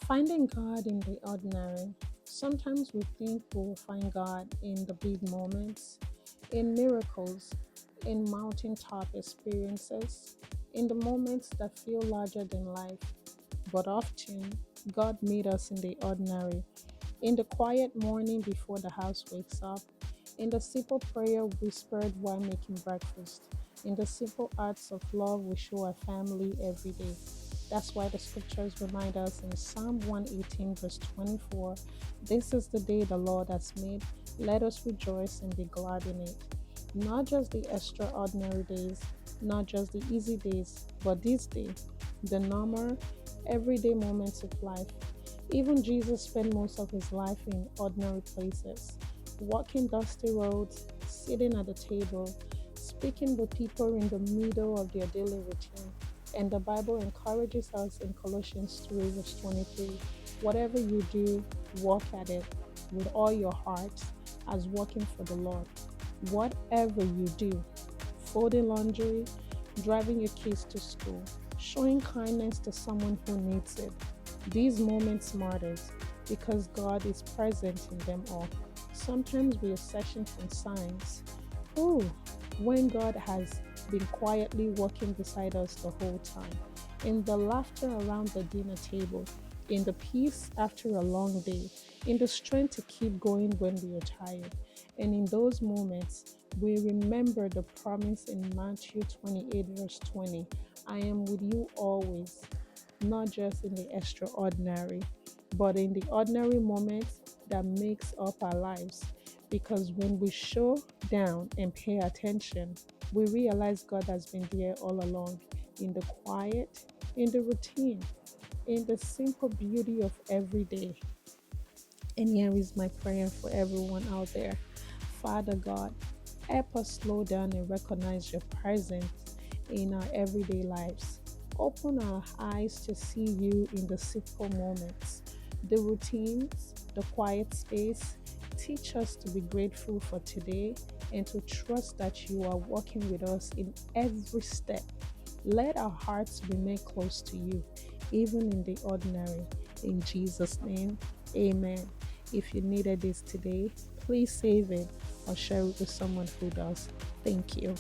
Finding God in the ordinary. Sometimes we think we will find God in the big moments, in miracles, in mountaintop experiences, in the moments that feel larger than life. But often, God meets us in the ordinary, in the quiet morning before the house wakes up, in the simple prayer whispered while making breakfast, in the simple acts of love we show our family every day. That's why the scriptures remind us in Psalm 118, verse 24, "This is the day the Lord has made. Let us rejoice and be glad in it." Not just the extraordinary days, not just the easy days, but this day, the normal, everyday moments of life. Even Jesus spent most of his life in ordinary places, walking dusty roads, sitting at the table, speaking with people in the middle of their daily routine. And the Bible encourages us in Colossians 3, verse 23, "Whatever you do, walk at it with all your heart as working for the Lord." Whatever you do, folding laundry, driving your kids to school, showing kindness to someone who needs it. These moments matters because God is present in them all. Sometimes we are searching for signs. Oh, when God has been quietly walking beside us the whole time, in the laughter around the dinner table, in the peace after a long day, in the strength to keep going when we are tired. And in those moments, we remember the promise in Matthew 28, verse 20, "I am with you always," not just in the extraordinary, but in the ordinary moments that makes up our lives. Because when we show down and pay attention, we realize God has been there all along, in the quiet, in the routine, in the simple beauty of every day. And here is my prayer for everyone out there. Father God, help us slow down and recognize your presence in our everyday lives. Open our eyes to see you in the simple moments, the routines, the quiet space. Teach us to be grateful for today and to trust that you are walking with us in every step. Let our hearts remain close to you, even in the ordinary. In Jesus' name, amen. If you needed this today, please save it or share it with someone who does. Thank you.